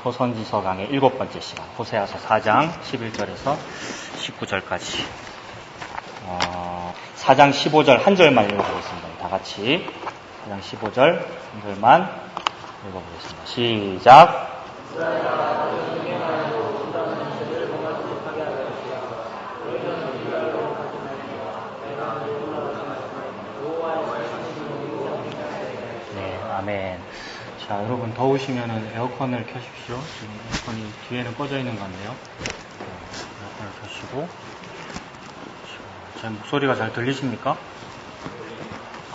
초선지서 강의 7번째 시간, 호세아서 4장 11절에서 19절까지 4장 15절 한 절만 읽어보겠습니다. 다 같이 4장 15절 한 절만 읽어보겠습니다. 시작. 네, 아멘. 자, 여러분 더우시면은 에어컨을 켜십시오. 지금 에어컨이 뒤에는 꺼져 있는 건데요. 에어컨을 켜시고. 제 목소리가 잘 들리십니까?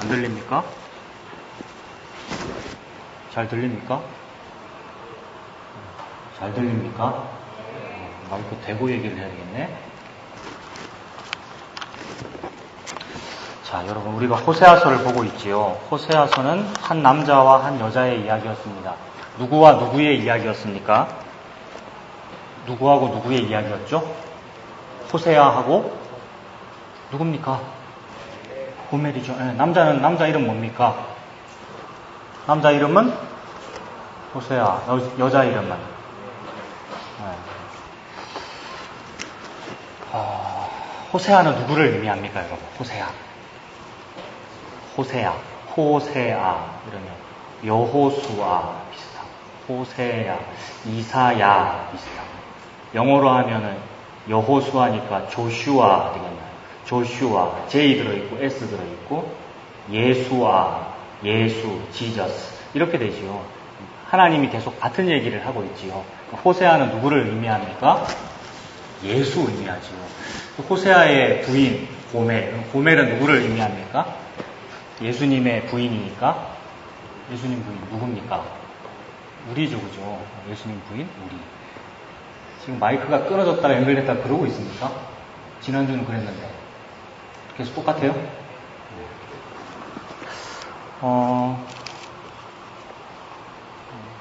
안 들립니까? 잘 들립니까? 잘 들립니까? 마이크 대고 얘기를 해야겠네. 자, 여러분, 우리가 호세아서를 보고 있지요. 호세아서는 한 남자와 한 여자의 이야기였습니다. 누구와 누구의 이야기였습니까? 누구하고 누구의 이야기였죠? 호세아하고 누굽니까? 고멜이죠. 네, 남자 이름 뭡니까? 남자 이름은 호세아, 여자 이름은 호세아는 누구를 의미합니까, 여러분? 호세아 이러면 여호수아 비슷하고, 호세아, 이사야 비슷하고, 영어로 하면은 여호수아니까 조슈아 되겠나요? 조슈아, J 들어있고 S 들어있고, 예수아, 예수, 지저스 이렇게 되지요. 하나님이 계속 같은 얘기를 하고 있지요. 호세아는 누구를 의미합니까? 예수 의미하지요. 호세아의 부인 고멜은 누구를 의미합니까? 예수님의 부인이니까. 예수님 부인 누굽니까? 우리죠, 그죠? 예수님 부인 우리. 지금 마이크가 끊어졌다가 연결됐다가 그러고 있습니까? 지난주는 그랬는데 계속 똑같아요?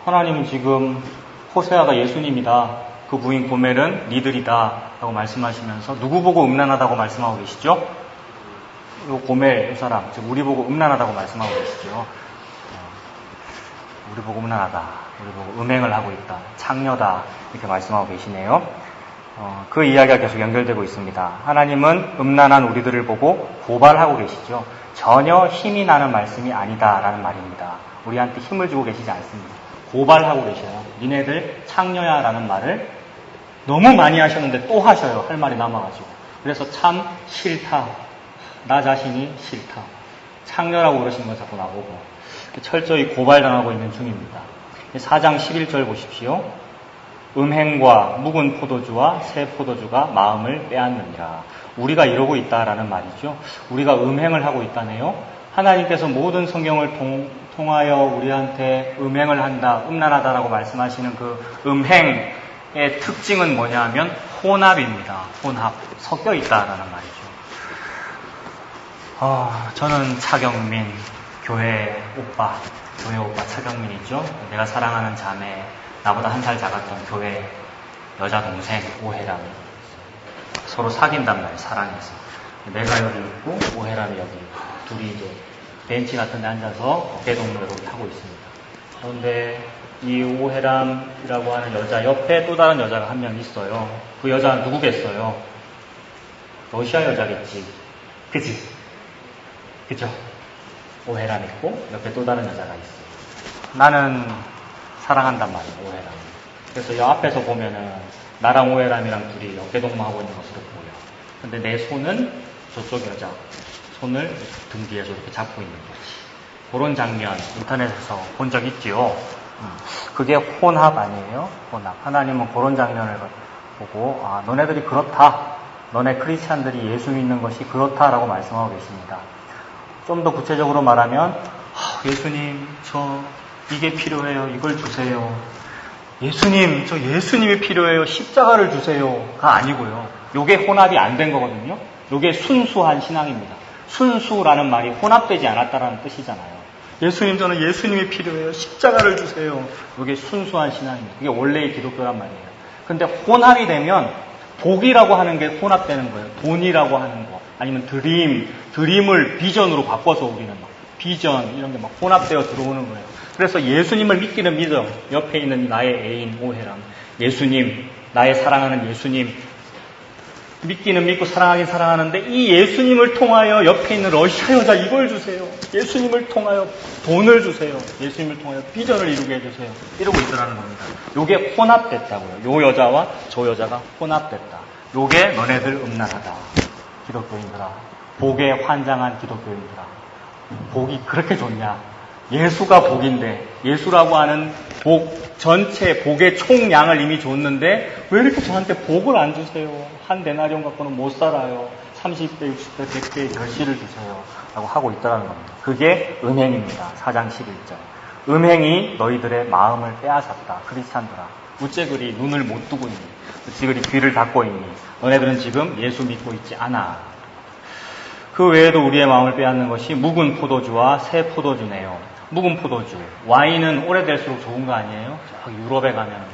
하나님은 지금 호세아가 예수님이다, 그 부인 고멜은 니들이다 라고 말씀하시면서 누구 보고 음란하다고 말씀하고 계시죠? 이 고멜, 이 사람, 즉 우리 보고 음란하다고 말씀하고 계시죠. 우리 보고 음란하다, 우리 보고 음행을 하고 있다, 창녀다 이렇게 말씀하고 계시네요. 그 이야기가 계속 연결되고 있습니다. 하나님은 음란한 우리들을 보고 고발하고 계시죠. 전혀 힘이 나는 말씀이 아니다라는 말입니다. 우리한테 힘을 주고 계시지 않습니다. 고발하고 계셔요. 니네들 창녀야 라는 말을 너무 많이 하셨는데 또 하셔요. 할 말이 남아가지고. 그래서 참 싫다. 나 자신이 싫다. 창녀라고 그러시는 건 자꾸 나보고. 철저히 고발당하고 있는 중입니다. 4장 11절 보십시오. 음행과 묵은 포도주와 새 포도주가 마음을 빼앗느니라. 우리가 이러고 있다라는 말이죠. 우리가 음행을 하고 있다네요. 하나님께서 모든 성경을 통하여 우리한테 음행을 한다, 음란하다라고 말씀하시는 그 음행의 특징은 뭐냐 하면 혼합입니다. 혼합. 섞여 있다라는 말이죠. 저는 차경민, 교회 오빠 차경민이죠. 내가 사랑하는 자매, 나보다 한 살 작았던 교회 여자 동생 오해람, 서로 사귄단 말이에요. 사랑해서. 내가 여기 있고 오해람이 여기 있고, 둘이 이제 벤치 같은 데 앉아서 어깨동무를 하고 있습니다. 그런데 이 오해람이라고 하는 여자 옆에 또 다른 여자가 한 명 있어요. 그 여자는 누구겠어요? 러시아 여자겠지. 그죠? 오해람 있고 옆에 또 다른 여자가 있어요. 나는 사랑한단 말이에요, 오해람. 그래서 이 앞에서 보면은 나랑 오해람이랑 둘이 어깨동무하고 있는 것으로 보여. 근데 내 손은 저쪽 여자 손을 등 뒤에서 이렇게 잡고 있는 거지. 그런 장면 인터넷에서 본 적 있지요. 그게 혼합 아니에요? 혼합. 하나님은 그런 장면을 보고 너네들이 그렇다. 너네 크리스찬들이 예수 믿는 것이 그렇다라고 말씀하고 계십니다. 좀 더 구체적으로 말하면 예수님 저 이게 필요해요. 이걸 주세요. 예수님 저 예수님이 필요해요. 십자가를 주세요가 아니고요. 요게 혼합이 안 된 거거든요. 요게 순수한 신앙입니다. 순수라는 말이 혼합되지 않았다라는 뜻이잖아요. 예수님 저는 예수님이 필요해요. 십자가를 주세요. 요게 순수한 신앙입니다. 그게 원래의 기독교란 말이에요. 근데 혼합이 되면 복이라고 하는 게 혼합되는 거예요. 돈이라고 하는 거, 아니면 드림을 비전으로 바꿔서 우리는 막 비전 이런 게 막 혼합되어 들어오는 거예요. 그래서 예수님을 믿기는 믿어. 옆에 있는 나의 애인 오해람. 예수님, 나의 사랑하는 예수님. 믿기는 믿고 사랑하긴 사랑하는데 이 예수님을 통하여 옆에 있는 러시아 여자 이걸 주세요. 예수님을 통하여 돈을 주세요. 예수님을 통하여 비전을 이루게 해주세요. 이러고 있더라는 겁니다. 요게 혼합됐다고요. 요 여자와 저 여자가 혼합됐다. 요게 너네들 음란하다. 기독교인들아. 복에 환장한 기독교인들아. 복이 그렇게 좋냐? 예수가 복인데 예수라고 하는 복 전체 복의 총량을 이미 줬는데 왜 이렇게 저한테 복을 안 주세요? 한 데나리온 갖고는 못 살아요. 30배, 60배, 100배의 결실을 주세요. 라고 하고 있다는 겁니다. 그게 음행입니다. 4장 11절. 음행이 너희들의 마음을 빼앗았다. 크리스찬들아. 어째 그리 눈을 못 뜨고 있니? 어째 그리 귀를 닫고 있니? 너네들은 지금 예수 믿고 있지 않아. 그 외에도 우리의 마음을 빼앗는 것이 묵은 포도주와 새 포도주네요. 묵은 포도주. 와인은 오래될수록 좋은 거 아니에요? 저기 유럽에 가면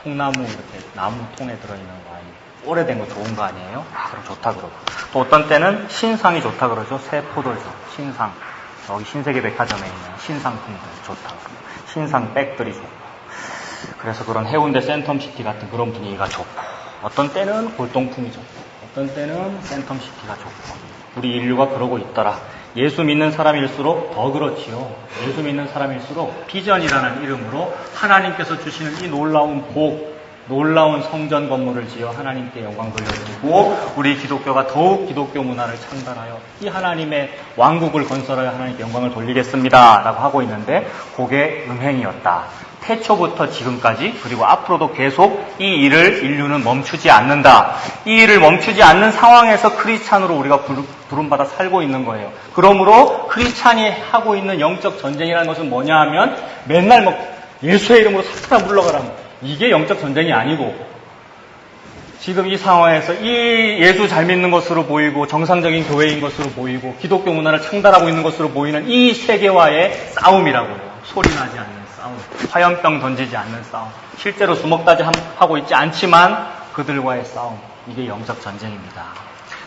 통나무 이렇게 나무 통에 들어있는 와인. 오래된 거 좋은 거 아니에요? 그럼 좋다 그러고. 또 어떤 때는 신상이 좋다 그러죠. 새 포도주. 신상. 여기 신세계 백화점에 있는 신상품들 좋다. 신상 백들이 좋고. 그래서 그런 해운대 센텀시티 같은 그런 분위기가 좋고. 어떤 때는 골동품이 좋고. 어떤 때는 센텀시티가 좋고. 우리 인류가 그러고 있더라. 예수 믿는 사람일수록 더 그렇지요. 예수 믿는 사람일수록 비전이라는 이름으로 하나님께서 주시는 이 놀라운 복, 놀라운 성전 건물을 지어 하나님께 영광 돌려드리고 우리 기독교가 더욱 기독교 문화를 창달하여 이 하나님의 왕국을 건설하여 하나님께 영광을 돌리겠습니다. 라고 하고 있는데 그게 음행이었다. 태초부터 지금까지 그리고 앞으로도 계속 이 일을 인류는 멈추지 않는다. 이 일을 멈추지 않는 상황에서 크리스찬으로 우리가 부름받아 살고 있는 거예요. 그러므로 크리스찬이 하고 있는 영적 전쟁이라는 것은 뭐냐 하면 맨날 예수의 이름으로 사탄아 물러가라. 이게 영적 전쟁이 아니고 지금 이 상황에서 이 예수 잘 믿는 것으로 보이고 정상적인 교회인 것으로 보이고 기독교 문화를 창달하고 있는 것으로 보이는 이 세계와의 싸움이라고요. 소리 나지 않는 싸움, 화염병 던지지 않는 싸움, 실제로 주먹다지 하고 있지 않지만 그들과의 싸움, 이게 영적 전쟁입니다.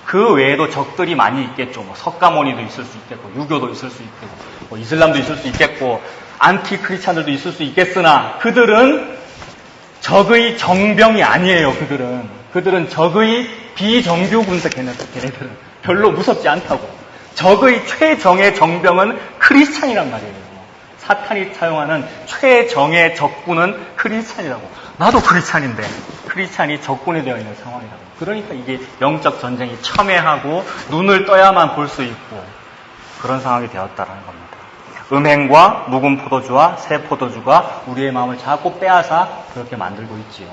그 외에도 적들이 많이 있겠죠. 석가모니도 있을 수 있겠고, 유교도 있을 수 있겠고, 이슬람도 있을 수 있겠고, 안티 크리스찬들도 있을 수 있겠으나 그들은 적의 정병이 아니에요. 그들은 적의 비정규 군사. 걔네들은 별로 무섭지 않다고. 적의 최정의 정병은 크리스찬이란 말이에요. 사탄이 사용하는 최정의 적군은 크리스찬이라고. 나도 크리스찬인데 크리스찬이 적군이 되어 있는 상황이라고. 그러니까 이게 영적 전쟁이 첨예하고 눈을 떠야만 볼 수 있고 그런 상황이 되었다는 겁니다. 음행과 묵은 포도주와 새 포도주가 우리의 마음을 자꾸 빼앗아 그렇게 만들고 있지요.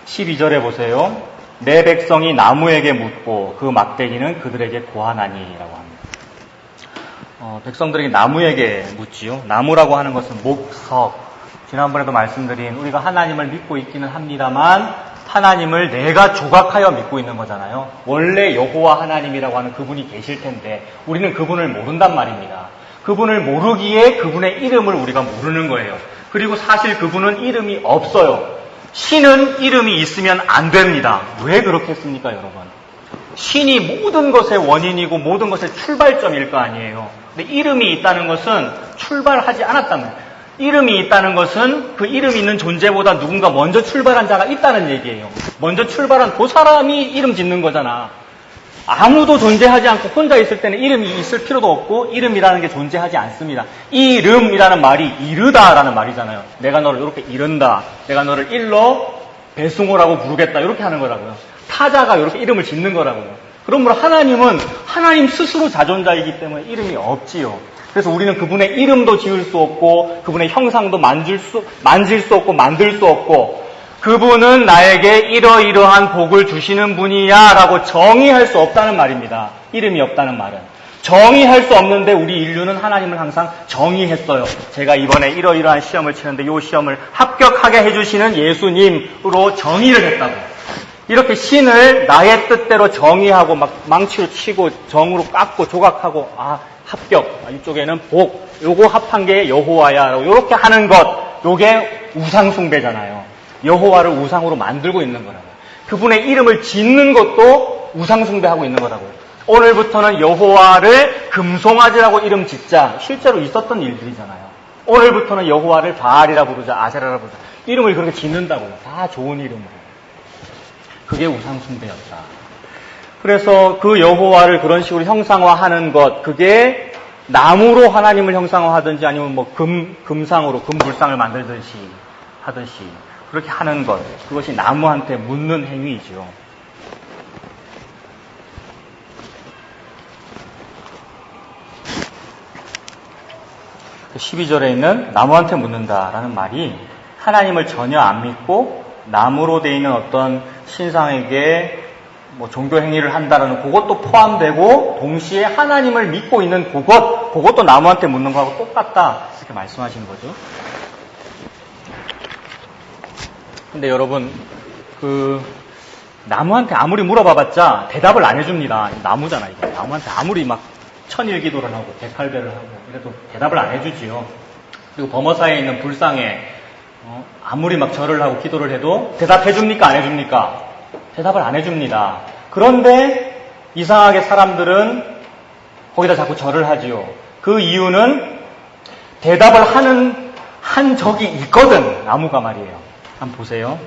12절에 보세요. 내 백성이 나무에게 묻고 그 막대기는 그들에게 고하나니라고 합니다. 백성들에게 나무에게 묻지요. 나무라고 하는 것은 목석. 지난번에도 말씀드린 우리가 하나님을 믿고 있기는 합니다만 하나님을 내가 조각하여 믿고 있는 거잖아요. 원래 여호와 하나님이라고 하는 그분이 계실 텐데 우리는 그분을 모른단 말입니다. 그분을 모르기에 그분의 이름을 우리가 모르는 거예요. 그리고 사실 그분은 이름이 없어요. 신은 이름이 있으면 안 됩니다. 왜 그렇겠습니까, 여러분? 신이 모든 것의 원인이고 모든 것의 출발점일 거 아니에요. 근데 이름이 있다는 것은 출발하지 않았다는 거예요. 이름이 있다는 것은 그 이름이 있는 존재보다 누군가 먼저 출발한 자가 있다는 얘기예요. 먼저 출발한 그 사람이 이름 짓는 거잖아. 아무도 존재하지 않고 혼자 있을 때는 이름이 있을 필요도 없고 이름이라는 게 존재하지 않습니다. 이름이라는 말이 이르다라는 말이잖아요. 내가 너를 이렇게 이른다. 내가 너를 일러 배승호라고 부르겠다. 이렇게 하는 거라고요. 타자가 이렇게 이름을 짓는 거라고요. 그러므로 하나님은 하나님 스스로 자존자이기 때문에 이름이 없지요. 그래서 우리는 그분의 이름도 지을 수 없고 그분의 형상도 만질 수 없고 만들 수 없고 그분은 나에게 이러이러한 복을 주시는 분이야 라고 정의할 수 없다는 말입니다. 이름이 없다는 말은. 정의할 수 없는데 우리 인류는 하나님을 항상 정의했어요. 제가 이번에 이러이러한 시험을 치는데 이 시험을 합격하게 해주시는 예수님으로 정의를 했다고. 이렇게 신을 나의 뜻대로 정의하고 막 망치로 치고 정으로 깎고 조각하고 합격, 이쪽에는 복, 요거 합한 게 여호와야라고 이렇게 하는 것, 요게 우상 숭배잖아요. 여호와를 우상으로 만들고 있는 거라고요. 그분의 이름을 짓는 것도 우상 숭배하고 있는 거라고요. 오늘부터는 여호와를 금송아지라고 이름 짓자. 실제로 있었던 일들이잖아요. 오늘부터는 여호와를 바알이라 부르자, 아세라라 부르자. 이름을 그렇게 짓는다고요. 다 좋은 이름으로. 그게 우상 숭배였다. 그래서 그 여호와를 그런 식으로 형상화하는 것, 그게 나무로 하나님을 형상화하든지 아니면 뭐 금상으로 금불상을 만들듯이 하듯이 그렇게 하는 것, 그것이 나무한테 묻는 행위이죠. 12절에 있는 나무한테 묻는다라는 말이 하나님을 전혀 안 믿고 나무로 되어 있는 어떤 신상에게 뭐 종교 행위를 한다라는 그것도 포함되고 동시에 하나님을 믿고 있는 그것도 나무한테 묻는 거하고 똑같다 이렇게 말씀하시는 거죠. 근데 여러분 나무한테 아무리 물어봐봤자 대답을 안 해줍니다. 나무잖아 이거. 나무한테 아무리 막 천일기도를 하고 백할배를 하고 이래도 대답을 안 해주지요. 그리고 버머사에 있는 불상에 아무리 막 절을 하고 기도를 해도 대답해줍니까 안 해줍니까? 대답을 안 해줍니다. 그런데 이상하게 사람들은 거기다 자꾸 절을 하지요. 그 이유는 대답을 한 적이 있거든. 나무가 말이에요. 한번 보세요.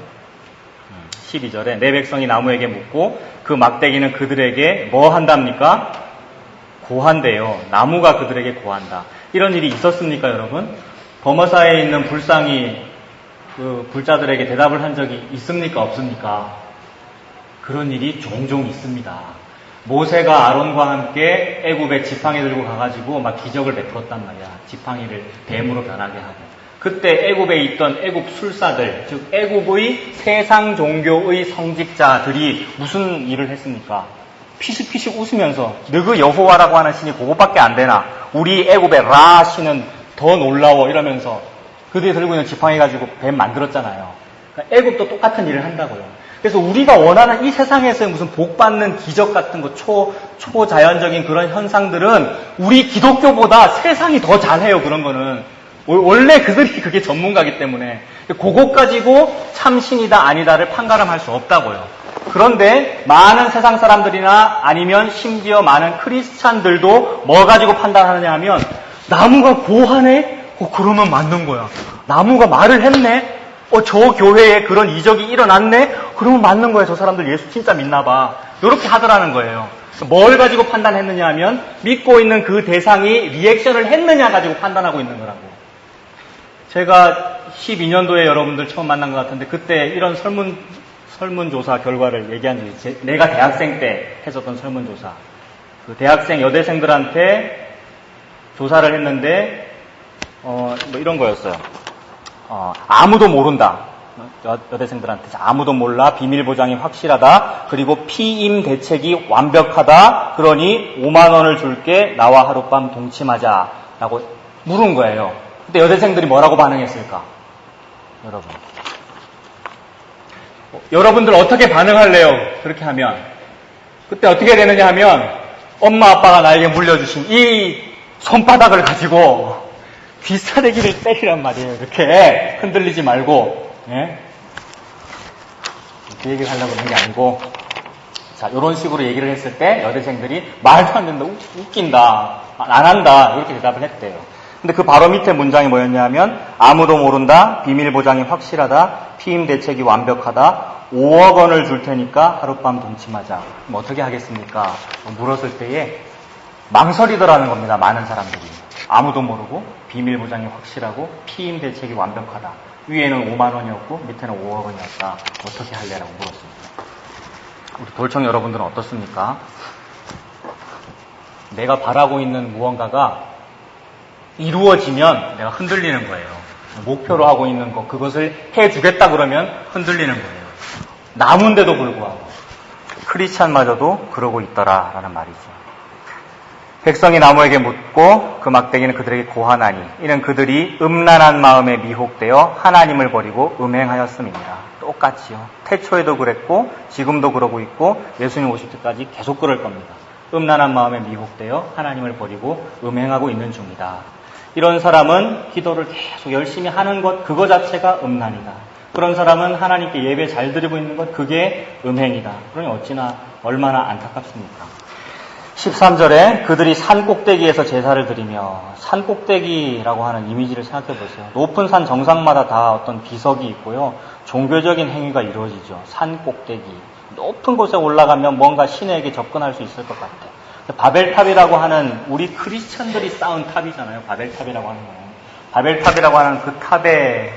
12절에 내 백성이 나무에게 묻고 그 막대기는 그들에게 뭐 한답니까? 고한대요. 나무가 그들에게 고한다. 이런 일이 있었습니까, 여러분? 버머사에 있는 불상이 그 불자들에게 대답을 한 적이 있습니까, 없습니까? 그런 일이 종종 있습니다. 모세가 아론과 함께 애굽에 지팡이 들고 가가지고 막 기적을 베풀었단 말이야. 지팡이를 뱀으로 변하게 하고. 그때 애굽에 있던 애굽 술사들, 즉 애굽의 세상 종교의 성직자들이 무슨 일을 했습니까? 피식피식 웃으면서 너그 여호와라고 하는 신이 그것밖에 안 되나? 우리 애굽의 라 신은 더 놀라워 이러면서 그들이 들고 있는 지팡이 가지고 뱀 만들었잖아요. 그러니까 애굽도 똑같은 일을 한다고요. 그래서 우리가 원하는 이 세상에서의 무슨 복받는 기적 같은 거 초자연적인 그런 현상들은 우리 기독교보다 세상이 더 잘해요. 그런 거는. 원래 그들이 그게 전문가이기 때문에 그것 가지고 참신이다 아니다를 판가름할 수 없다고요. 그런데 많은 세상 사람들이나 아니면 심지어 많은 크리스찬들도 뭐 가지고 판단하느냐 하면 나무가 고하네? 그러면 맞는 거야. 나무가 말을 했네? 저 교회에 그런 이적이 일어났네? 그러면 맞는 거야. 저 사람들 예수 진짜 믿나 봐. 이렇게 하더라는 거예요. 뭘 가지고 판단했느냐 하면 믿고 있는 그 대상이 리액션을 했느냐 가지고 판단하고 있는 거라고. 제가 12년도에 여러분들 처음 만난 것 같은데 그때 이런 설문조사 결과를 얘기한 적이 있어요. 내가 대학생 때 했었던 설문조사. 그 대학생 여대생들한테 조사를 했는데 뭐 이런 거였어요. 아무도 모른다. 여대생들한테 아무도 몰라. 비밀 보장이 확실하다. 그리고 피임 대책이 완벽하다. 그러니 5만 원을 줄게. 나와 하룻밤 동침하자. 라고 물은 거예요. 그때 여대생들이 뭐라고 반응했을까? 여러분들 어떻게 반응할래요? 그렇게 하면. 그때 어떻게 되느냐 하면 엄마 아빠가 나에게 물려주신 이 손바닥을 가지고 귀싸대기를 때리란 말이에요. 이렇게 흔들리지 말고. 예? 그 얘기를 하려고 하는 게 아니고 자, 이런 식으로 얘기를 했을 때 여대생들이 말도 안 된다, 웃긴다, 안 한다 이렇게 대답을 했대요. 근데 그 바로 밑에 문장이 뭐였냐면 아무도 모른다, 비밀 보장이 확실하다, 피임 대책이 완벽하다, 5억 원을 줄 테니까 하룻밤 동침하자. 그럼 어떻게 하겠습니까? 물었을 때에 망설이더라는 겁니다. 많은 사람들이. 아무도 모르고 비밀 보장이 확실하고 피임 대책이 완벽하다. 위에는 5만 원이었고 밑에는 5억 원이었다. 어떻게 할래라고 물었습니다. 우리 돌청 여러분들은 어떻습니까? 내가 바라고 있는 무언가가 이루어지면 내가 흔들리는 거예요. 목표로 하고 있는 거 그것을 해주겠다 그러면 흔들리는 거예요. 나무인데도 불구하고 크리스찬마저도 그러고 있더라라는 말이죠. 백성이 나무에게 묻고 그 막대기는 그들에게 고하나니 이는 그들이 음란한 마음에 미혹되어 하나님을 버리고 음행하였음이니라. 똑같이요. 태초에도 그랬고 지금도 그러고 있고 예수님 오실 때까지 계속 그럴 겁니다. 음란한 마음에 미혹되어 하나님을 버리고 음행하고 있는 중이다. 이런 사람은 기도를 계속 열심히 하는 것 그거 자체가 음란이다. 그런 사람은 하나님께 예배 잘 드리고 있는 것 그게 음행이다. 그러니 어찌나 얼마나 안타깝습니까? 13절에 그들이 산 꼭대기에서 제사를 드리며, 산 꼭대기라고 하는 이미지를 생각해 보세요. 높은 산 정상마다 다 어떤 비석이 있고요. 종교적인 행위가 이루어지죠. 산 꼭대기. 높은 곳에 올라가면 뭔가 신에게 접근할 수 있을 것 같아요. 바벨탑이라고 하는 우리 크리스천들이 쌓은 탑이잖아요. 바벨탑이라고 하는 거는. 바벨탑이라고 하는 그 탑의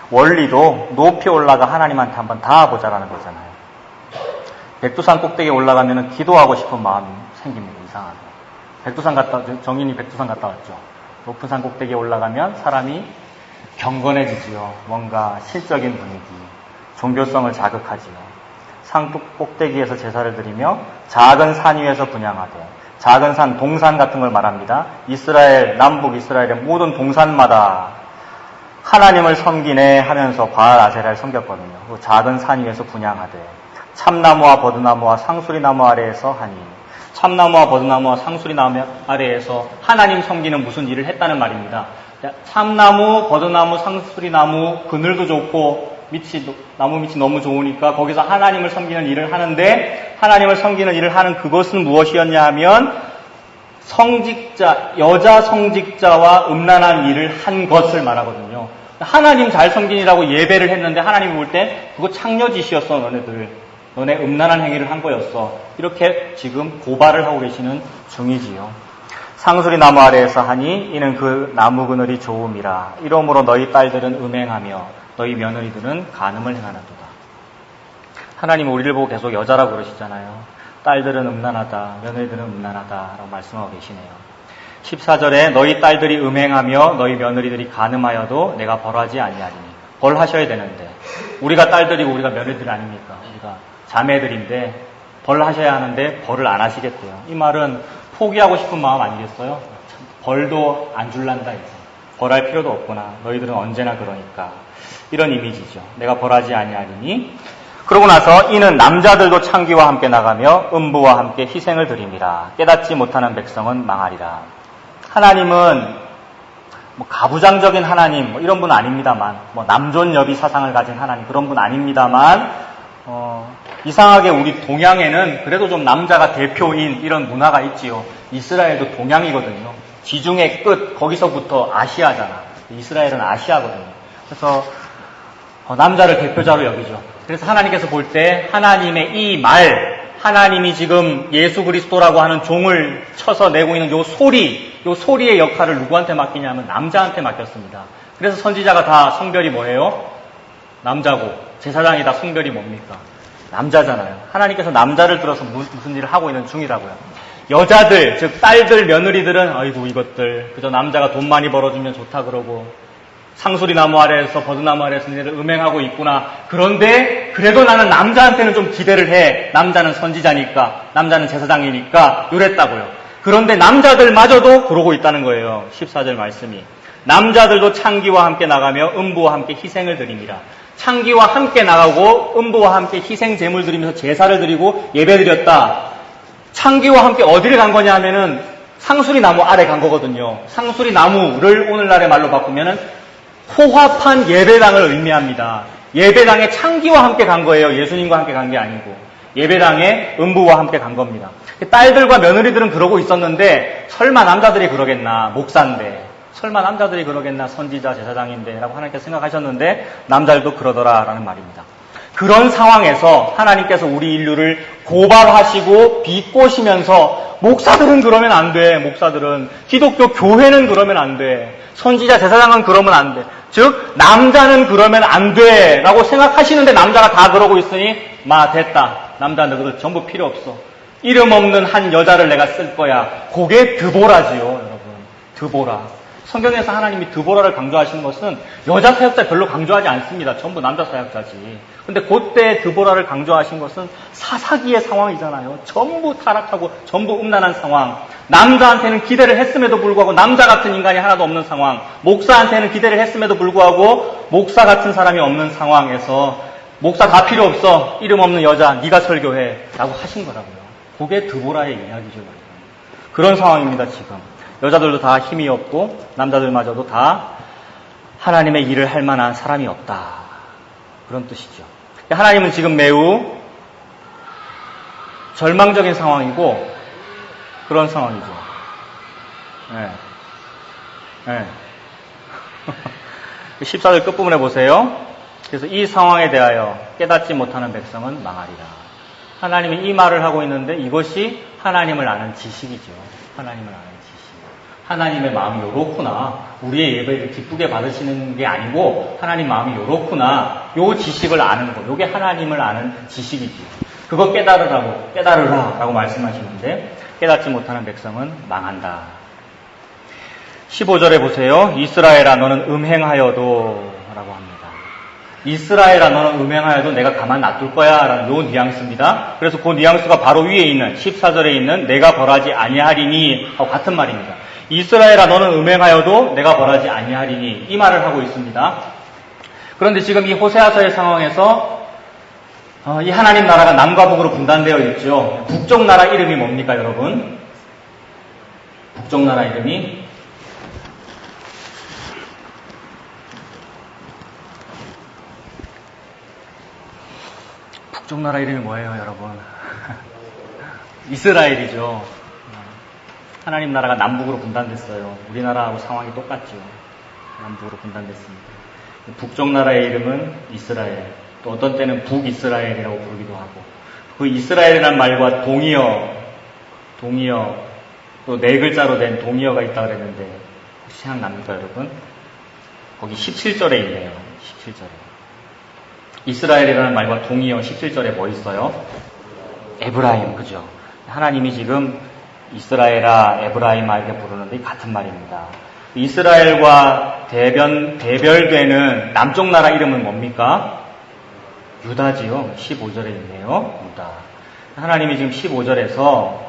원리도 높이 올라가 하나님한테 한번 닿아보자라는 거잖아요. 백두산 꼭대기에 올라가면 기도하고 싶은 마음이 생깁니다. 이상하게. 정인이 백두산 갔다 왔죠. 높은 산 꼭대기에 올라가면 사람이 경건해지지요. 뭔가 신적인 분위기, 종교성을 자극하지요. 산 꼭대기에서 제사를 드리며 작은 산 위에서 분향하되, 작은 산, 동산 같은 걸 말합니다. 남북 이스라엘의 모든 동산마다 하나님을 섬기네 하면서 바알 아세라를 섬겼거든요. 그 작은 산 위에서 분향하되, 참나무와 버드나무와 상수리나무 아래에서 하니, 참나무와 버드나무와 상수리나무 아래에서 하나님 섬기는 무슨 일을 했다는 말입니다. 참나무, 버드나무, 상수리나무 그늘도 좋고 나무 밑이 너무 좋으니까 거기서 하나님을 섬기는 일을 하는데, 하나님을 섬기는 일을 하는 그것은 무엇이었냐 하면 여자 성직자와 음란한 일을 한 것을 말하거든요. 하나님 잘 섬기니라고 예배를 했는데 하나님이 볼 때 그거 창녀짓이었어. 너네 음란한 행위를 한 거였어. 이렇게 지금 고발을 하고 계시는 중이지요. 상수리 나무 아래에서 하니 이는 그 나무 그늘이 좋음이라. 이러므로 너희 딸들은 음행하며 너희 며느리들은 간음을 행하나도다. 하나님은 우리를 보고 계속 여자라고 그러시잖아요. 딸들은 음란하다, 며느리들은 음란하다라고 말씀하고 계시네요. 14절에 너희 딸들이 음행하며 너희 며느리들이 간음하여도 내가 벌하지 아니하리니. 벌하셔야 되는데, 우리가 딸들이고 우리가 며느리들 아닙니까? 우리가 자매들인데 벌하셔야 하는데 벌을 안 하시겠대요. 이 말은 포기하고 싶은 마음 아니겠어요? 벌도 안 줄란다 이제. 벌할 필요도 없구나. 너희들은 언제나 그러니까. 이런 이미지죠. 내가 벌하지 아니하리니. 그러고 나서 이는 남자들도 창기와 함께 나가며 음부와 함께 희생을 드림이라. 깨닫지 못하는 백성은 망하리라. 하나님은 가부장적인 하나님 이런 분 아닙니다만, 남존여비 사상을 가진 하나님 그런 분 아닙니다만, 이상하게 우리 동양에는 그래도 좀 남자가 대표인 이런 문화가 있지요. 이스라엘도 동양이거든요. 지중해 끝 거기서부터 아시아잖아. 이스라엘은 아시아거든요. 그래서 남자를 대표자로 여기죠. 그래서 하나님께서 볼 때 하나님의 이 말, 하나님이 지금 예수 그리스도라고 하는 종을 쳐서 내고 있는 요 소리의 역할을 누구한테 맡기냐면 남자한테 맡겼습니다. 그래서 선지자가 다 성별이 뭐예요? 남자고, 제사장이 다 성별이 뭡니까? 남자잖아요. 하나님께서 남자를 들어서 무슨 일을 하고 있는 중이라고요. 여자들, 즉 딸들, 며느리들은 아이고 이것들 그저 남자가 돈 많이 벌어주면 좋다 그러고, 상수리나무 아래에서 버드나무 아래에서 얘네들 음행하고 있구나. 그런데 그래도 나는 남자한테는 좀 기대를 해. 남자는 선지자니까, 남자는 제사장이니까 이랬다고요. 그런데 남자들마저도 그러고 있다는 거예요. 14절 말씀이. 남자들도 창기와 함께 나가며 음부와 함께 희생을 드립니다. 창기와 함께 나가고 음부와 함께 희생 제물 드리면서 제사를 드리고 예배 드렸다. 창기와 함께 어디를 간 거냐 하면은 상수리나무 아래 간 거거든요. 상수리나무를 오늘날의 말로 바꾸면은 호합한 예배당을 의미합니다. 예배당에 창기와 함께 간 거예요. 예수님과 함께 간 게 아니고 예배당에 음부와 함께 간 겁니다. 딸들과 며느리들은 그러고 있었는데 설마 남자들이 그러겠나, 목사인데 설마 남자들이 그러겠나, 선지자 제사장인데 라고 하나님께서 생각하셨는데 남자들도 그러더라라는 말입니다. 그런 상황에서 하나님께서 우리 인류를 고발하시고 비꼬시면서 목사들은 그러면 안 돼. 목사들은 기독교 교회는 그러면 안 돼. 선지자 제사장은 그러면 안 돼. 즉 남자는 그러면 안 돼 라고 생각하시는데 남자가 다 그러고 있으니 됐다. 남자 너희들 전부 필요 없어. 이름 없는 한 여자를 내가 쓸 거야. 그게 드보라지요, 여러분. 드보라. 성경에서 하나님이 드보라를 강조하시는 것은 여자 사역자 별로 강조하지 않습니다. 전부 남자 사역자지. 근데 그때 드보라를 강조하신 것은 사사기의 상황이잖아요. 전부 타락하고 전부 음란한 상황. 남자한테는 기대를 했음에도 불구하고 남자 같은 인간이 하나도 없는 상황. 목사한테는 기대를 했음에도 불구하고 목사 같은 사람이 없는 상황에서 목사 다 필요 없어. 이름 없는 여자 네가 설교해 라고 하신 거라고요. 그게 드보라의 이야기죠. 그런 상황입니다. 지금. 여자들도 다 힘이 없고 남자들마저도 다 하나님의 일을 할 만한 사람이 없다. 그런 뜻이죠. 하나님은 지금 매우 절망적인 상황이고 그런 상황이죠. 네. 네. 14절 끝부분에 보세요. 그래서 이 상황에 대하여 깨닫지 못하는 백성은 망하리라. 하나님이 이 말을 하고 있는데 이것이 하나님을 아는 지식이죠. 하나님을 아는 지식. 하나님의 마음이 요렇구나. 우리의 예배를 기쁘게 받으시는 게 아니고 하나님 마음이 요렇구나. 요 지식을 아는 거. 요게 하나님을 아는 지식이죠. 그거 깨달으라라고 말씀하시는데 깨닫지 못하는 백성은 망한다. 15절에 보세요. 이스라엘아 너는 음행하여도 라고 합니다. 이스라엘아 너는 음행하여도 내가 가만 놔둘 거야 라는 요 뉘앙스입니다. 그래서 그 뉘앙스가 바로 위에 있는 14절에 있는 내가 벌하지 아니하리니 하고 같은 말입니다. 이스라엘아 너는 음행하여도 내가 벌하지 아니하리니 이 말을 하고 있습니다. 그런데 지금 이 호세아서의 상황에서 이 하나님 나라가 남과 북으로 분단되어 있죠. 북쪽 나라 이름이 뭡니까 여러분? 북쪽 나라 이름이 북쪽 나라 이름이 뭐예요, 여러분? 이스라엘이죠. 하나님 나라가 남북으로 분단됐어요. 우리나라하고 상황이 똑같죠. 남북으로 분단됐습니다. 북쪽 나라의 이름은 이스라엘, 또 어떤 때는 북이스라엘이라고 부르기도 하고, 그 이스라엘이라는 말과 동이어, 또 네 글자로 된 동이어가 있다고 그랬는데, 혹시 생각납니까, 여러분? 거기 17절에 있네요. 17절에. 이스라엘이라는 말과 동이어 17절에 뭐 있어요? 에브라임, 그죠? 하나님이 지금 이스라엘아, 에브라임아 이렇게 부르는데 같은 말입니다. 이스라엘과 대별되는 남쪽 나라 이름은 뭡니까? 유다지요. 15절에 있네요. 유다. 하나님이 지금 15절에서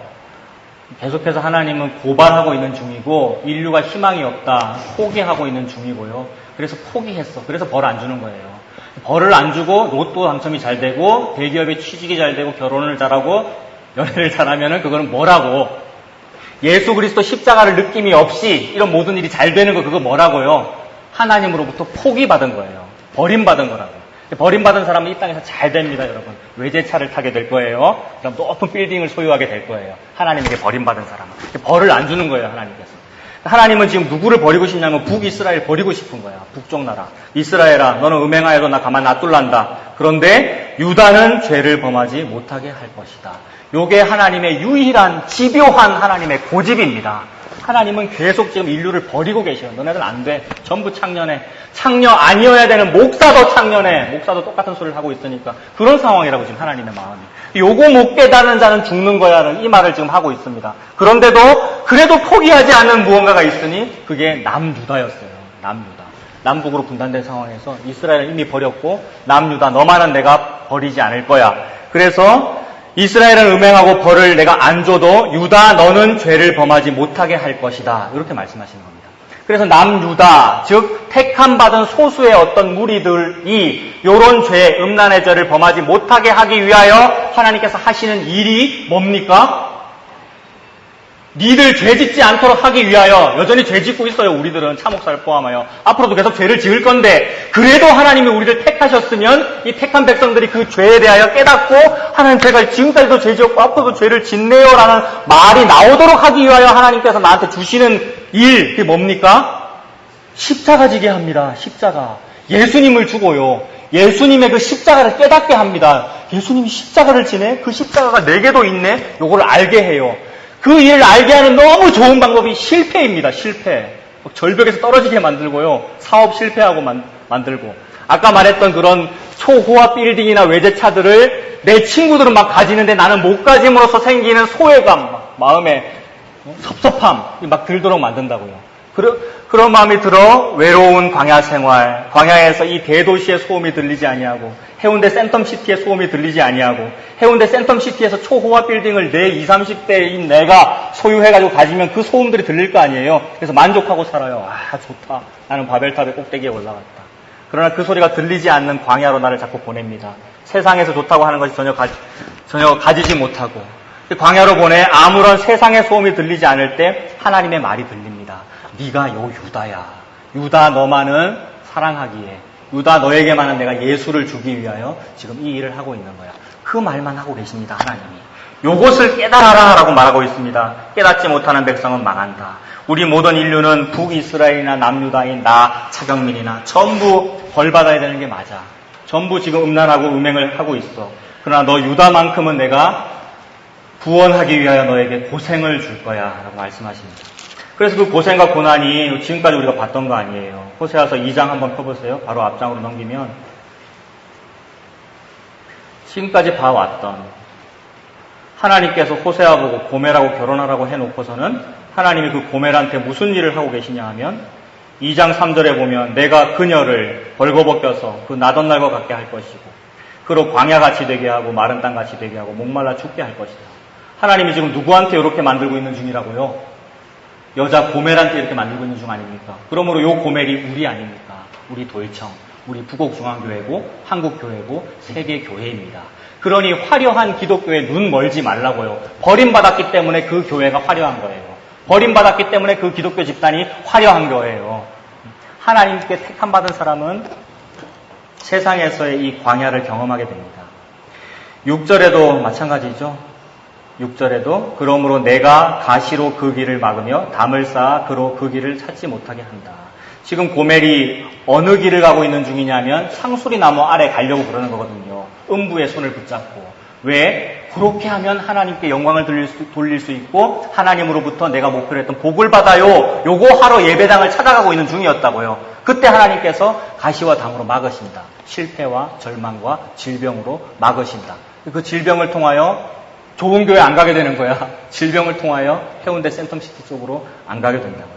계속해서 하나님은 고발하고 있는 중이고 인류가 희망이 없다. 포기하고 있는 중이고요. 그래서 포기했어. 그래서 벌 안 주는 거예요. 벌을 안 주고 로또 당첨이 잘 되고 대기업에 취직이 잘 되고 결혼을 잘하고 연애를 잘하면은 그거는 뭐라고? 예수 그리스도 십자가를 느낌이 없이 이런 모든 일이 잘 되는 거 그거 뭐라고요? 하나님으로부터 포기받은 거예요. 버림받은 거라고. 버림받은 사람은 이 땅에서 잘 됩니다, 여러분. 외제차를 타게 될 거예요. 그럼 높은 빌딩을 소유하게 될 거예요. 하나님에게 버림받은 사람은. 벌을 안 주는 거예요, 하나님께서. 하나님은 지금 누구를 버리고 싶냐면 북이스라엘 버리고 싶은 거야. 북쪽 나라. 이스라엘아 너는 음행하여도 나 가만 놔둘란다. 그런데 유다는 죄를 범하지 못하게 할 것이다. 요게 하나님의 유일한 집요한 하나님의 고집입니다. 하나님은 계속 지금 인류를 버리고 계셔요. 너네들 안 돼. 전부 창녀네. 창녀 아니어야 되는 목사도 창녀네. 목사도 똑같은 소리를 하고 있으니까 그런 상황이라고 지금 하나님의 마음이. 요거 못 깨닫는 자는 죽는 거야는 이 말을 지금 하고 있습니다. 그런데도 그래도 포기하지 않는 무언가가 있으니 그게 남유다였어요. 남유다. 남북으로 분단된 상황에서 이스라엘은 이미 버렸고 남유다 너만은 내가 버리지 않을 거야. 그래서 이스라엘은 음행하고 벌을 내가 안 줘도 유다 너는 죄를 범하지 못하게 할 것이다. 이렇게 말씀하시는 겁니다. 그래서 남유다, 즉 택함 받은 소수의 어떤 무리들이 요런 죄, 음란의 죄를 범하지 못하게 하기 위하여 하나님께서 하시는 일이 뭡니까? 니들 죄 짓지 않도록 하기 위하여 여전히 죄 짓고 있어요. 우리들은 차목사를 포함하여 앞으로도 계속 죄를 지을 건데 그래도 하나님이 우리를 택하셨으면 이 택한 백성들이 그 죄에 대하여 깨닫고 하나님 제가 지금까지도 죄 지었고 앞으로도 죄를 짓네요 라는 말이 나오도록 하기 위하여 하나님께서 나한테 주시는 일 그게 뭡니까? 십자가 지게 합니다. 십자가. 예수님을 주고요. 예수님의 그 십자가를 깨닫게 합니다. 예수님이 십자가를 지네? 그 십자가가 내게도 있네? 요걸 알게 해요. 그 일을 알게 하는 너무 좋은 방법이 실패입니다. 실패. 절벽에서 떨어지게 만들고요. 사업 실패하고 만들고. 아까 말했던 그런 초호화 빌딩이나 외제차들을 내 친구들은 막 가지는데 나는 못 가짐으로써 생기는 소외감, 마음에 섭섭함 막 들도록 만든다고요. 그런 마음이 들어 외로운 광야 생활, 광야에서 이 대도시의 소음이 들리지 아니하고 해운대 센텀시티의 소음이 들리지 아니하고 해운대 센텀시티에서 초호화 빌딩을 내 20, 30대인 내가 소유해가지고 가지면 그 소음들이 들릴 거 아니에요. 그래서 만족하고 살아요. 아 좋다. 나는 바벨탑의 꼭대기에 올라갔다. 그러나 그 소리가 들리지 않는 광야로 나를 자꾸 보냅니다. 세상에서 좋다고 하는 것이 전혀 가지지 못하고 광야로 보내 아무런 세상의 소음이 들리지 않을 때 하나님의 말이 들립니다. 네가 요 유다야. 유다 너만은 사랑하기에 유다 너에게만은 내가 예수를 주기 위하여 지금 이 일을 하고 있는 거야. 그 말만 하고 계십니다. 하나님이. 요것을 깨달아라 라고 말하고 있습니다. 깨닫지 못하는 백성은 망한다. 우리 모든 인류는 북이스라엘이나 남유다인 나, 차경민이나 전부 벌받아야 되는 게 맞아. 전부 지금 음란하고 음행을 하고 있어. 그러나 너 유다만큼은 내가 구원하기 위하여 너에게 고생을 줄 거야 라고 말씀하십니다. 그래서 그 고생과 고난이 지금까지 우리가 봤던 거 아니에요. 호세아서 2장 한번 펴보세요. 바로 앞장으로 넘기면 지금까지 봐왔던 하나님께서 호세아 보고 고멜하고 결혼하라고 해놓고서는 하나님이 그 고멜한테 무슨 일을 하고 계시냐 하면 2장 3절에 보면 내가 그녀를 벌거벗겨서 그 나던 날과 같게 할 것이고 그로 광야같이 되게 하고 마른 땅같이 되게 하고 목말라 죽게 할 것이다. 하나님이 지금 누구한테 이렇게 만들고 있는 중이라고요? 여자 고멜한테 이렇게 만들고 있는 중 아닙니까? 그러므로 요 고멜이 우리 아닙니까? 우리 도일청, 우리 부곡중앙교회고 한국교회고 세계교회입니다. 그러니 화려한 기독교에 눈 멀지 말라고요. 버림받았기 때문에 그 교회가 화려한 거예요. 버림받았기 때문에 그 기독교 집단이 화려한 거예요. 하나님께 택함받은 사람은 세상에서의 이 광야를 경험하게 됩니다. 6절에도 마찬가지죠. 6절에도 그러므로 내가 가시로 그 길을 막으며 담을 쌓아 그로 그 길을 찾지 못하게 한다. 지금 고멜이 어느 길을 가고 있는 중이냐면 상수리 나무 아래 가려고 그러는 거거든요. 음부의 손을 붙잡고. 왜? 그렇게 하면 하나님께 영광을 돌릴 수 있고 하나님으로부터 내가 목표로 했던 복을 받아요. 요거 하러 예배당을 찾아가고 있는 중이었다고요. 그때 하나님께서 가시와 담으로 막으신다. 실패와 절망과 질병으로 막으신다. 그 질병을 통하여 좋은 교회 안 가게 되는 거야. 질병을 통하여 해운대 센텀시티 쪽으로 안 가게 된다고요.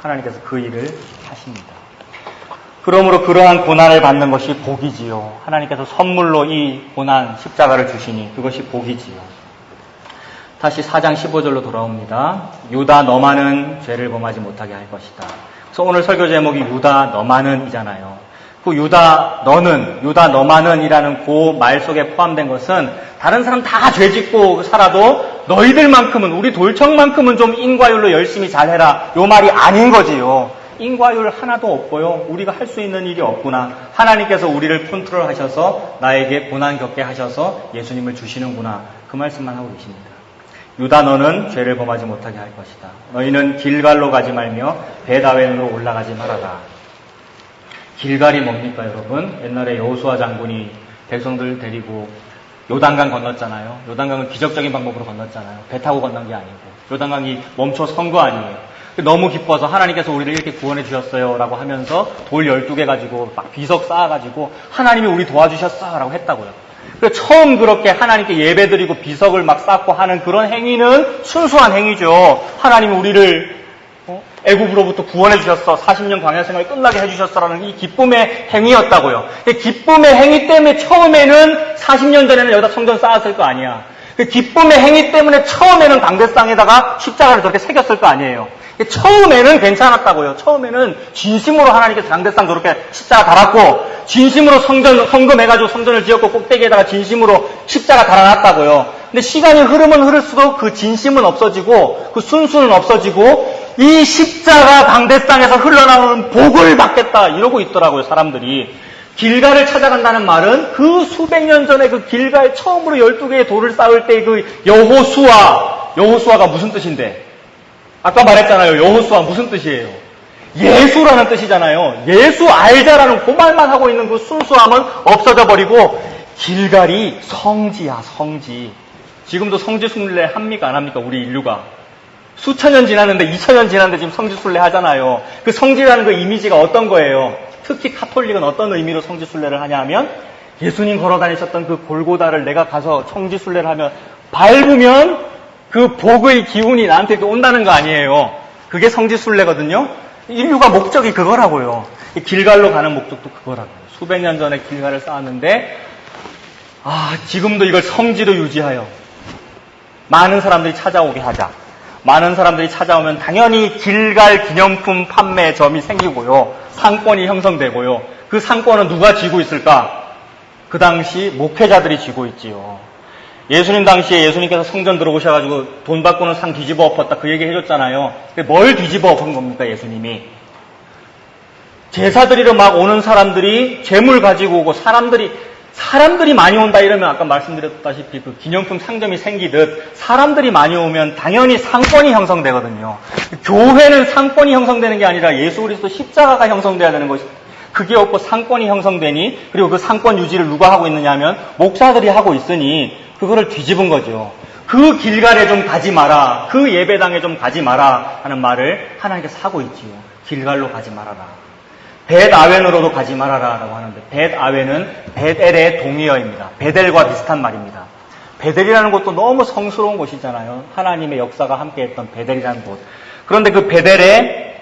하나님께서 그 일을 하십니다. 그러므로 그러한 고난을 받는 것이 복이지요. 하나님께서 선물로 이 고난 십자가를 주시니 그것이 복이지요. 다시 4장 15절로 돌아옵니다. 유다 너만은 죄를 범하지 못하게 할 것이다. 그래서 오늘 설교 제목이 유다 너만은 이잖아요. 그 유다 너만은 이라는 그 말 속에 포함된 것은 다른 사람 다 죄 짓고 살아도 너희들만큼은 우리 돌청만큼은 좀 인과율로 열심히 잘해라. 요 말이 아닌 거지요. 인과율 하나도 없고요. 우리가 할 수 있는 일이 없구나. 하나님께서 우리를 컨트롤 하셔서 나에게 고난 겪게 하셔서 예수님을 주시는구나. 그 말씀만 하고 계십니다. 유다 너는 죄를 범하지 못하게 할 것이다. 너희는 길갈로 가지 말며 베다웬으로 올라가지 말아라. 길갈이 뭡니까 여러분? 옛날에 여호수아 장군이 백성들 데리고 요단강 건넜잖아요. 요단강을 기적적인 방법으로 건넜잖아요. 배 타고 건넌 게 아니고. 요단강이 멈춰 선 거 아니에요. 너무 기뻐서 하나님께서 우리를 이렇게 구원해 주셨어요 라고 하면서 돌 12개 가지고 막 비석 쌓아가지고 하나님이 우리 도와주셨어 라고 했다고요. 처음 그렇게 하나님께 예배드리고 비석을 막 쌓고 하는 그런 행위는 순수한 행위죠. 하나님이 우리를 애굽으로부터 구원해 주셨어. 40년 광야 생활 끝나게 해주셨어라는 이 기쁨의 행위였다고요. 기쁨의 행위 때문에 처음에는 40년 전에는 여기다 성전 쌓았을 거 아니야. 그 기쁨의 행위 때문에 처음에는 강대상에다가 십자가를 저렇게 새겼을 거 아니에요. 처음에는 괜찮았다고요. 처음에는 진심으로 하나님께서 강대상 저렇게 십자가 달았고 진심으로 성금해가지고 성전을 지었고 꼭대기에다가 진심으로 십자가 달아놨다고요. 근데 시간이 흐르면 흐를수록 그 진심은 없어지고 그 순수는 없어지고 이 십자가 강대상에서 흘러나오는 복을 받겠다 이러고 있더라고요. 사람들이. 길갈을 찾아간다는 말은 그 수백 년 전에 그 길갈 처음으로 12개의 돌을 쌓을 때 그 여호수아가 무슨 뜻인데? 아까 말했잖아요. 여호수아 무슨 뜻이에요? 예수라는 뜻이잖아요. 예수 알자라는 그 말만 하고 있는 그 순수함은 없어져 버리고 길갈이 성지야, 성지. 지금도 성지순례 합니까? 안 합니까? 우리 인류가. 수천 년 지났는데 2000년 지났는데 지금 성지순례 하잖아요. 그 성지라는 그 이미지가 어떤 거예요? 특히 카톨릭은 어떤 의미로 성지순례를 하냐 하면 예수님 걸어다니셨던 그 골고다를 내가 가서 성지순례를 하면 밟으면 그 복의 기운이 나한테 온다는 거 아니에요. 그게 성지순례거든요. 인류가 목적이 그거라고요. 길갈로 가는 목적도 그거라고요. 수백 년 전에 길갈을 쌓았는데 지금도 이걸 성지로 유지하여 많은 사람들이 찾아오게 하자. 많은 사람들이 찾아오면 당연히 길갈 기념품 판매점이 생기고요. 상권이 형성되고요. 그 상권은 누가 쥐고 있을까? 그 당시 목회자들이 쥐고 있지요. 예수님 당시에 예수님께서 성전 들어오셔가지고 돈 받고는 상 뒤집어 엎었다 그 얘기 해줬잖아요. 뭘 뒤집어 엎은 겁니까 예수님이? 제사 드리러 막 오는 사람들이 재물 가지고 오고 사람들이 사람들이 많이 온다 이러면 아까 말씀드렸다시피 그 기념품 상점이 생기듯 사람들이 많이 오면 당연히 상권이 형성되거든요. 교회는 상권이 형성되는 게 아니라 예수 그리스도 십자가가 형성돼야 되는 것이 그게 없고 상권이 형성되니 그리고 그 상권 유지를 누가 하고 있느냐 하면 목사들이 하고 있으니 그거를 뒤집은 거죠. 그 길갈에 좀 가지 마라. 그 예배당에 좀 가지 마라 하는 말을 하나님께서 하고 있지요. 길갈로 가지 말아라. 벳아웬으로도 가지 말아라 라고 하는데 벳아웬은 베델의 동의어입니다. 베델과 비슷한 말입니다. 베델이라는 곳도 너무 성스러운 곳이잖아요. 하나님의 역사가 함께했던 베델이라는 곳. 그런데 그 베델에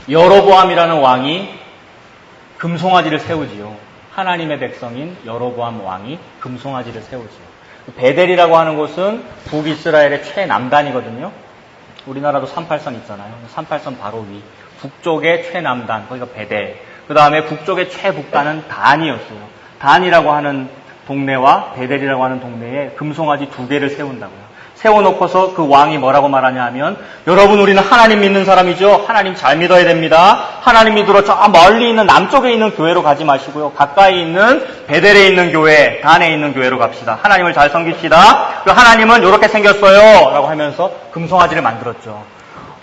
여로보암이라는 왕이 금송아지를 세우지요. 하나님의 백성인 여로보암 왕이 금송아지를 세우지요. 베델이라고 하는 곳은 북이스라엘의 최남단이거든요. 우리나라도 38선 있잖아요. 38선 바로 위. 북쪽의 최남단, 거기가 베델. 그 다음에 북쪽의 최북단은 단이었어요. 단이라고 하는 동네와 베델이라고 하는 동네에 금송아지 2개를 세운다고요. 세워놓고서 그 왕이 뭐라고 말하냐 하면 여러분 우리는 하나님 믿는 사람이죠. 하나님 잘 믿어야 됩니다. 하나님 믿으러 저 멀리 있는 남쪽에 있는 교회로 가지 마시고요. 가까이 있는 베델에 있는 교회, 단에 있는 교회로 갑시다. 하나님을 잘 섬깁시다. 그 하나님은 이렇게 생겼어요. 라고 하면서 금송아지를 만들었죠.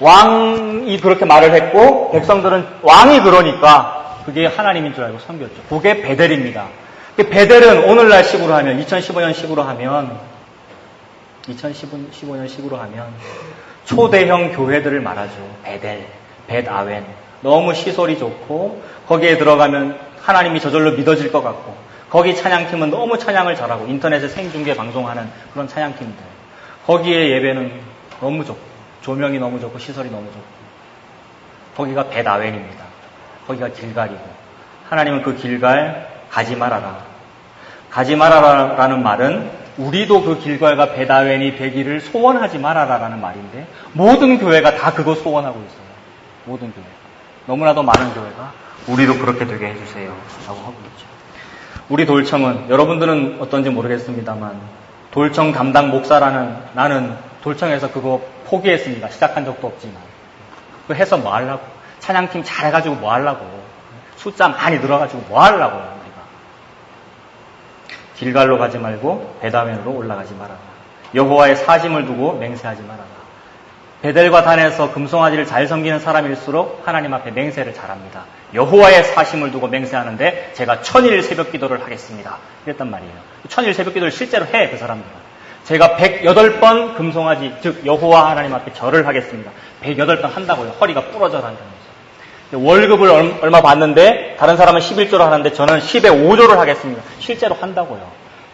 왕이 그렇게 말을 했고 백성들은 왕이 그러니까 그게 하나님인 줄 알고 섬겼죠. 그게 베델입니다. 베델은 오늘날 식으로 하면 2015년 식으로 하면 2015년 식으로 하면 초대형 교회들을 말하죠. 베델, 벳아웬. 너무 시설이 좋고 거기에 들어가면 하나님이 저절로 믿어질 것 같고 거기 찬양팀은 너무 찬양을 잘하고 인터넷에 생중계 방송하는 그런 찬양팀들. 거기에 예배는 너무 좋고 조명이 너무 좋고 시설이 너무 좋고 거기가 벳아웬입니다. 거기가 길갈이고 하나님은 그 길갈 가지 말아라. 가지 말아라라는 말은 우리도 그 길갈과 벳아웬이 되기를 소원하지 말아라라는 말인데 모든 교회가 다 그거 소원하고 있어요. 모든 교회. 너무나도 많은 교회가 우리도 그렇게 되게 해주세요 라고 하고 있죠. 우리 돌청은 여러분들은 어떤지 모르겠습니다만 돌청 담당 목사라는 나는 돌청에서 그거 포기했습니다. 시작한 적도 없지만 그거 해서 뭐 하려고 찬양팀 잘해가지고 뭐 하려고 숫자 많이 늘어가지고 뭐 하려고요. 길갈로 가지 말고 벳아웬으로 올라가지 말아라. 여호와의 사심을 두고 맹세하지 말아라. 베델과 단에서 금송아지를 잘 섬기는 사람일수록 하나님 앞에 맹세를 잘합니다. 여호와의 사심을 두고 맹세하는데 제가 1000일 새벽 기도를 하겠습니다. 이랬단 말이에요. 1000일 새벽 기도를 실제로 해 그 사람들은. 제가 108번 금송아지 즉 여호와 하나님 앞에 절을 하겠습니다. 108번 한다고요. 허리가 부러져라 이러면서. 월급을 얼마 받는데 다른 사람은 11조를 하는데 저는 10에 5조를 하겠습니다. 실제로 한다고요.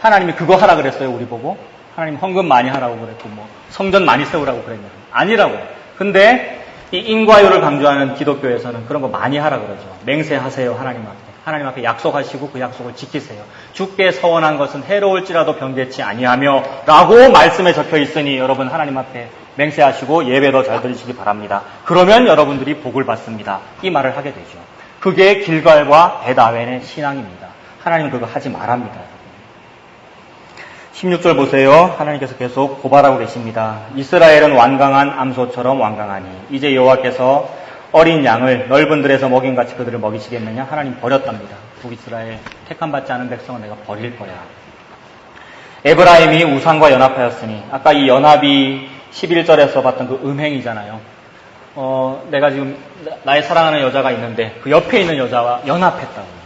하나님이 그거 하라 그랬어요. 우리 보고. 하나님 헌금 많이 하라고 그랬고 뭐 성전 많이 세우라고 그랬냐고. 아니라고. 근데 이 인과요를 강조하는 기독교에서는 그런 거 많이 하라 그러죠. 맹세하세요. 하나님 앞에. 하나님 앞에 약속하시고 그 약속을 지키세요. 주께 서원한 것은 해로울지라도 변개치 아니하며 라고 말씀에 적혀 있으니 여러분 하나님 앞에 맹세하시고 예배도 잘 드리시기 바랍니다. 그러면 여러분들이 복을 받습니다. 이 말을 하게 되죠. 그게 길갈과 벳아웬의 신앙입니다. 하나님은 그거 하지 말랍니다. 16절 보세요. 하나님께서 계속 고발하고 계십니다. 이스라엘은 완강한 암소처럼 완강하니 이제 여호와께서 어린 양을 넓은 들에서 먹임같이 그들을 먹이시겠느냐? 하나님 버렸답니다. 북이스라엘 택함받지 않은 백성은 내가 버릴 거야. 에브라임이 우상과 연합하였으니 아까 이 연합이 11절에서 봤던 그 음행이잖아요. 내가 지금 나의 사랑하는 여자가 있는데 그 옆에 있는 여자와 연합했다고.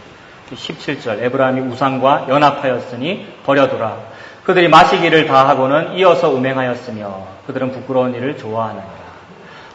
17절 에브라임이 우상과 연합하였으니 버려두라. 그들이 마시기를 다하고는 이어서 음행하였으며 그들은 부끄러운 일을 좋아하느니라.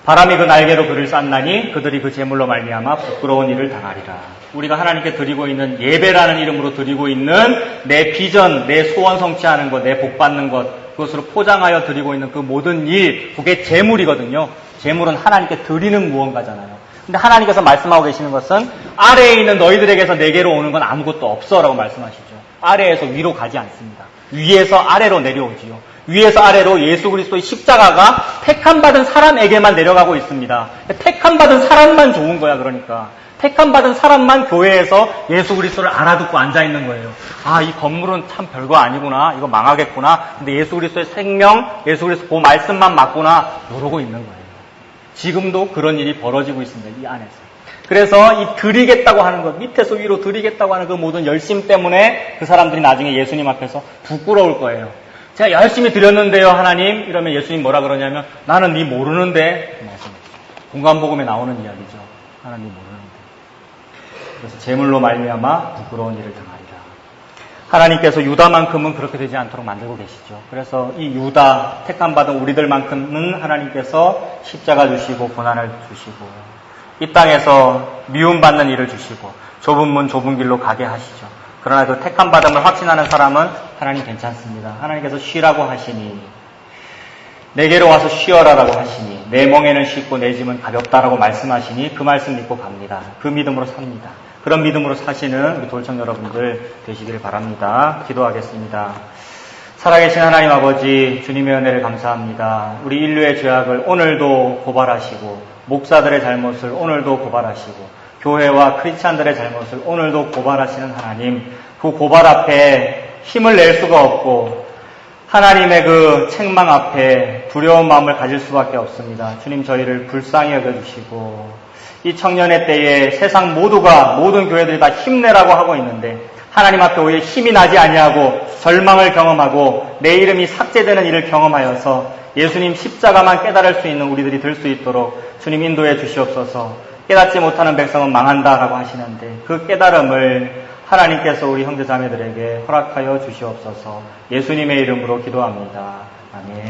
바람이 그 날개로 그를 쌌나니 그들이 그 제물로 말미암아 부끄러운 일을 당하리라. 우리가 하나님께 드리고 있는 예배라는 이름으로 드리고 있는 내 비전, 내 소원 성취하는 것, 내 복 받는 것, 그것으로 포장하여 드리고 있는 그 모든 일, 그게 제물이거든요. 제물은 하나님께 드리는 무언가잖아요. 근데 하나님께서 말씀하고 계시는 것은 아래에 있는 너희들에게서 내게로 오는 건 아무것도 없어라고 말씀하시죠. 아래에서 위로 가지 않습니다. 위에서 아래로 내려오지요. 위에서 아래로 예수 그리스도의 십자가가 택함받은 사람에게만 내려가고 있습니다. 택함받은 사람만 좋은 거야. 그러니까 택함받은 사람만 교회에서 예수 그리스도를 알아듣고 앉아있는 거예요. 아, 이 건물은 참 별거 아니구나. 이거 망하겠구나. 근데 예수 그리스도의 생명, 예수 그리스도 그 말씀만 맞구나. 모르고 있는 거예요. 지금도 그런 일이 벌어지고 있습니다. 이 안에서. 그래서 이 드리겠다고 하는 것, 밑에서 위로 드리겠다고 하는 그 모든 열심 때문에 그 사람들이 나중에 예수님 앞에서 부끄러울 거예요. 제가 열심히 드렸는데요, 하나님. 이러면 예수님 뭐라 그러냐면 나는 네 모르는데. 공간복음에 나오는 이야기죠. 하나님 모르는데. 그래서 재물로 말미암아 부끄러운 일을 당하리라. 하나님께서 유다만큼은 그렇게 되지 않도록 만들고 계시죠. 그래서 이 유다, 택함받은 우리들만큼은 하나님께서 십자가 주시고 고난을 주시고 이 땅에서 미움받는 일을 주시고 좁은 문 좁은 길로 가게 하시죠. 그러나 그 택함받음을 확신하는 사람은 하나님 괜찮습니다. 하나님께서 쉬라고 하시니 내게로 와서 쉬어라라고 하시니 내 멍에는 쉽고 내 짐은 가볍다라고 말씀하시니 그 말씀 믿고 갑니다. 그 믿음으로 삽니다. 그런 믿음으로 사시는 우리 돌청 여러분들 되시기를 바랍니다. 기도하겠습니다. 살아계신 하나님 아버지, 주님의 은혜를 감사합니다. 우리 인류의 죄악을 오늘도 고발하시고 목사들의 잘못을 오늘도 고발하시고 교회와 크리스찬들의 잘못을 오늘도 고발하시는 하나님, 그 고발 앞에 힘을 낼 수가 없고 하나님의 그 책망 앞에 두려운 마음을 가질 수밖에 없습니다. 주님, 저희를 불쌍히 여겨주시고 이 청년의 때에 세상 모두가, 모든 교회들이 다 힘내라고 하고 있는데 하나님 앞에 오히려 힘이 나지 아니하고 절망을 경험하고 내 이름이 삭제되는 일을 경험하여서 예수님 십자가만 깨달을 수 있는 우리들이 될 수 있도록 주님 인도해 주시옵소서. 깨닫지 못하는 백성은 망한다라고 하시는데 그 깨달음을 하나님께서 우리 형제자매들에게 허락하여 주시옵소서. 예수님의 이름으로 기도합니다. 아멘.